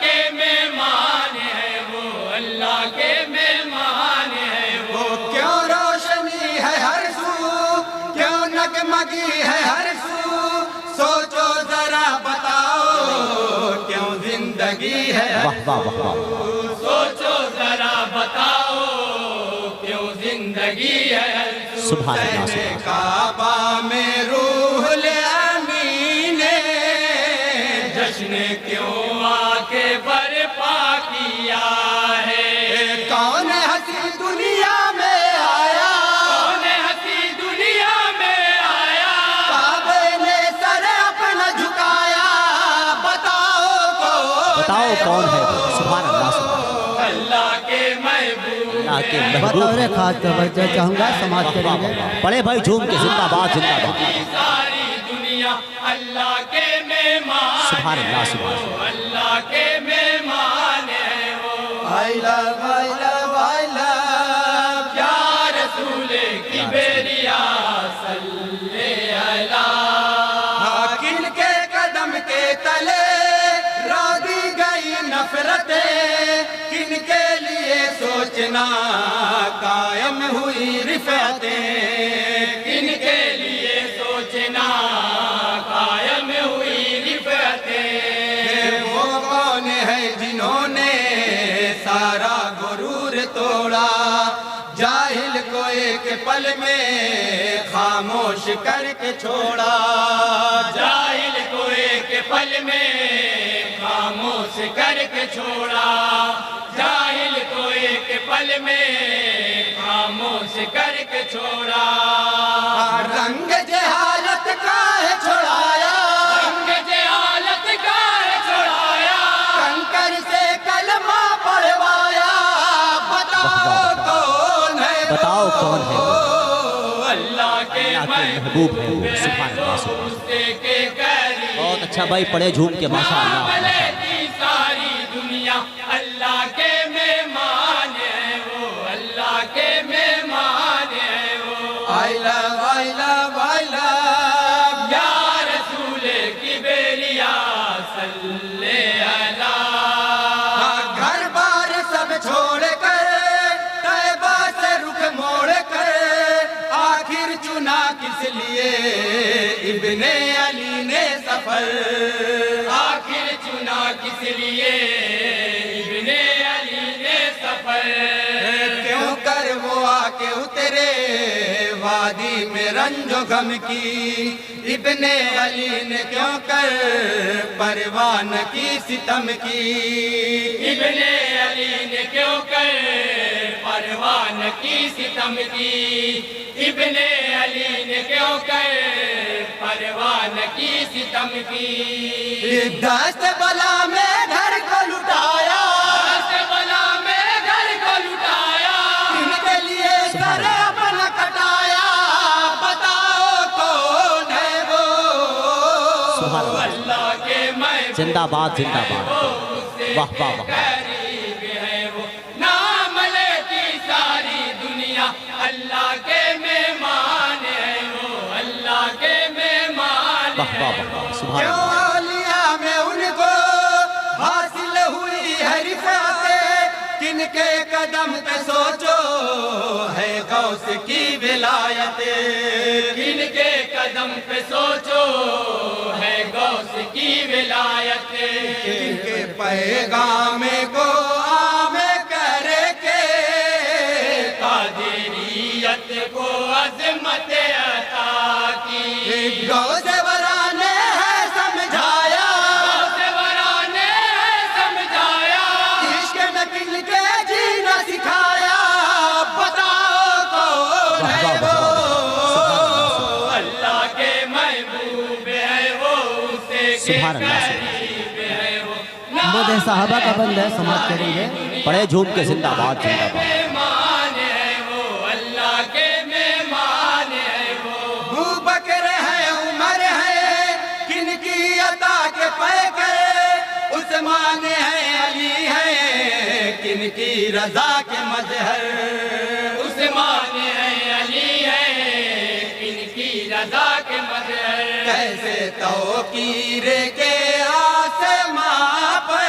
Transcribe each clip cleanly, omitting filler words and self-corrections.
کے مہمان ہے وہ اللہ کے مہمان ہے وہ کیوں روشنی ہے ہر سو کیوں نگمگی ہے ہر سو سوچو ذرا بتاؤ کیوں زندگی ہے ہر واہ واہ واہ واہ سوچو ذرا بتاؤ کیوں زندگی ہے سبحان اللہ سبحان اللہ کعبہ میں روح الامین جشن کیوں آ کے برپا کیا ہے کون ہنسی دنیا میں آیا کون ہنسی دنیا میں آیا کعبے نے سر اپنا جھکایا بتاؤ کون ہے وہ سبحان اللہ سبحان اللہ اللہ کے محبوب اللہ کے محبوب بطور خاص توجہ چاہوں گا سماعت کریں گے پڑے بھائی جھوم کے زندہ باد زندہ باد ساری دنیا اللہ کے مہمان سبحان اللہ سبحان اللہ اللہ کے مہمان ہے وہ I love, I love, I love یا رسول کی بیریا صلی اللہ کن کے قدم کے تلے رو دی گئی نفرتیں کن کے لیے سوچنا قائم ہوئی رفعتیں کن کے لیے سوچنا قائم ہوئی رفعتیں وہ کون ہے جنہوں نے سارا غرور توڑا جاہل کو ایک پل میں خاموش کر کے چھوڑا جاہل کو ایک پل میں خاموش کر کے چھوڑا جاہل کو ایک پل میں خاموش کر کے چھوڑا رنگ جہالت کا ہے چھڑایا رنگ جہالت کا ہے چھڑایا کنکر سے کلمہ پڑھوایا بتاؤ کون ہے بتاؤ کون ہے وہ اللہ کے اللہ کے محبوب ہے وہ سبحان اللہ سبحان اللہ غصے کے قریب بہت اچھا بھائی پڑے جھوم کے ماشاء اللہ معاملے کی ساری دنیا اللہ کے مہمان ہے وہ اللہ کے مہمان ہے وہ I love, I love, I love یا رسول کی بیریا صلی اللہ گھر بار سب چھوڑ کر طیبہ سے رخ موڑ کر آخر چنا کس لیے ابن علی نے سفر آخر چنا کس لیے ابن علی نے سفر کیوں کر وہ آ کے اترے وادی میں رنج و غم کی ابن علی نے کیوں کر پروان کی ستم کی ابن علی نے کیوں کر پروان کی ستم کی ابن علی نے کیوں کر پروان کی ستم کی دست بلا میں گھر کو لٹایا دست بلا میں گھر کو لٹایا ان کے لیے سر اپنا کٹایا بتاؤ کون ہے وہ سبحان اللہ اللہ کے محبوب زندہ باد زندہ باد واہ واہ واہ قریب ہے وہ نام لیتی ساری دنیا اللہ کے مہمان ہے وہ اللہ کے مہمان واہ ہے واہ واہ سبحان کیوں اللہ اولیاء میں ان کو حاصل ہوئی ہے رفعتیں کن کے قدم پہ سوچو ہے غوث کی ولایت کن کے قدم پہ سوچو ہے غوث کی ولایت کن کے پیغام کو عام کر کے قادریت کو عظمت عطا کی غوث ورا نے ہے سمجھایا غوث نے سمجھایا عشق میں کن کے جینا سکھایا بتاؤ کون ہے وہ اللہ کے محبوب ہے وہ اسے کے سبحان اللہ قریب ہے وہ محمد صحابہ کا بند ہے سماعت کریں گے پڑے جھوم کے زندہ باد زندہ باد مہمان ہے وہ اللہ کے مہمان ہے وہ ابو بکر ہے عمر ہے کن کی عطا کے پیکر عثمان ہے علی ہے کن کی رضا کے مظہر عثمان ہے علی ہے کن کی رضا کے مظہر کیسے توقیر کے آسماں پر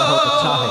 بہت اچھا ہے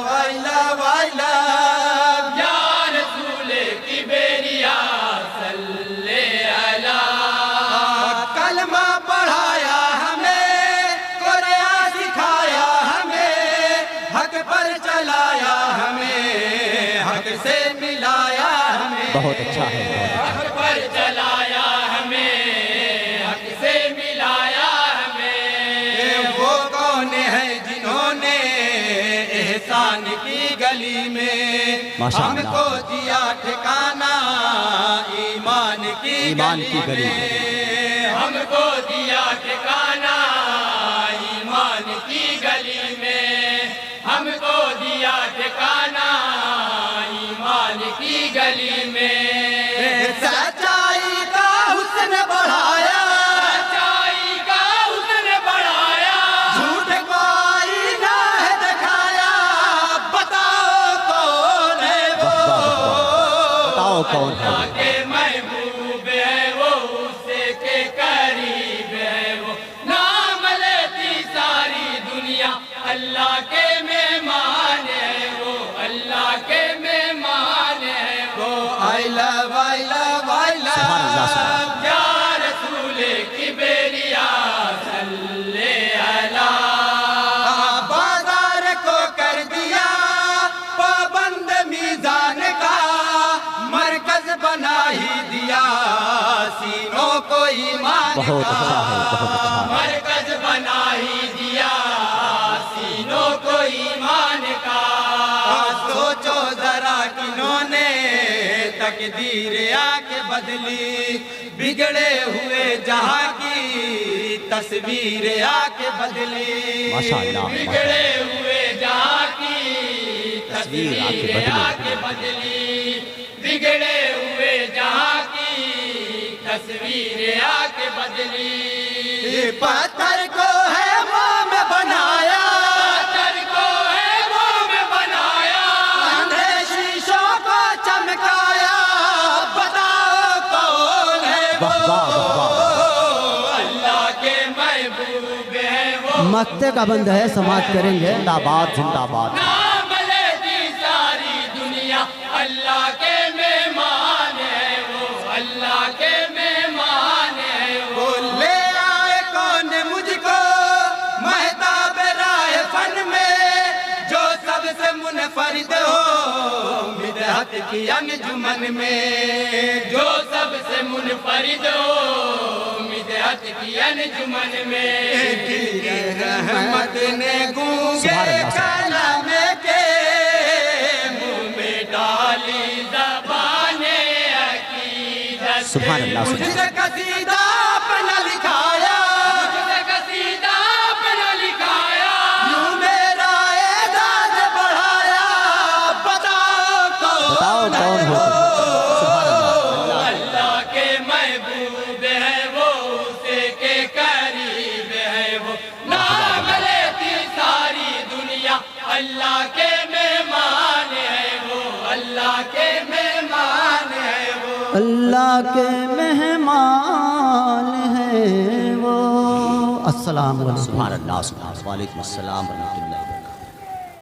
وائلا وائلا یا رسول کبریا صلی علی کلمہ پڑھایا ہمیں، قرآن سکھایا ہمیں، حق پر چلایا ہمیں، حق سے ملایا ہمیں، بہت اچھا ہے حق پر چلایا ہمیں، حق سے ملایا ہمیں۔ وہ کون ہے جنہوں نے احسان کی گلی میں ماشاء ہم اللہ۔ کو دیا ٹھکانہ ایمان کی گلی میں، ہم کو دیا ٹھکانہ ایمان کی گلی میں، ہم کو دیا ٹھکانہ ایمان کی گلی میں۔ سچائی کا حسن بڑھایا، سچائی کا حسن بڑھایا، جھوٹ کو آئینہ ہے دکھایا، بتاؤ کون ہے وہ۔ بتاؤ کون ہے اللہ کے محبوب ہے وہ، اسے کے قریب ہے وہ، نام لیتی ساری دنیا۔ اللہ کے مہمان ہے وہ، اللہ کے مہمان ہے وہ، وائلا وائلا وائلا سبحان اللہ سبحان اللہ۔ یا رسول کبریا صلی علی بازار کو کر دیا پابند میزان کا، مرکز بنا ہی دیا سینوں کو ایمان بہت اچھا ہے بہت اچھا ہے۔ مرکز بنا ہی دیا سینوں کو ایمان کا۔ سوچو ذرا کنہوں نے تقدیر آ کے بدلی، بگڑے ہوئے جہاں کی تصویر آ کے بدلی۔ ماشاء اللہ بگڑے ہوئے جہاں کی تصویر آ کے بدلی، بگڑے ہوئے جہاں کی تصویر آ کے بدلی۔ پتھر کو ہے موم میں بنایا، پتھر کو ہے موم میں بنایا، اندھے شیشوں کو چمکایا، بتاؤ کون ہے وہ۔ واہ واہ واہ واہ۔ اللہ کے محبوب ہے وہ، مکتے کا بند ہے، سماعت کریں گے۔ زندہ باد زندہ باد۔ نام لیتی ساری دنیا۔ اللہ کے مہمان ہے وہ، اللہ کے مہمان ہے وہ، وہ لے آئے کون مجھ کو مہتاب راہ فن میں، جو سب سے منفرد ہو بدعت کی انجمن میں، جو سب سے منفرد ہو بدعت کی انجمن میں۔ رحمت نے گونگے سبحان اللہ۔ کلام کے منہ میں ڈالی زبان عقیدت، سبحان اللہ مجھ سبحان سے قصیدہ اپنا لکھایا، مجھ سے قصیدہ اپنا لکھایا، یوں میرا اعزاز بڑھایا، بتاؤ بتاؤ کون ہو تم؟ سبحان اللہ۔ اللہ کے محبوب ہے وہ، اسے کے قریب ہے وہ، نام لیتی ساری دنیا۔ اللہ کے مہمان ہے وہ، اللہ کے مہمان ہے وہ، اللہ کے مہمان ہیں وہ۔ السلام علیکم۔ سبحان اللہ سبحان اللہ۔ وعلیکم السلام ورحمۃ اللہ۔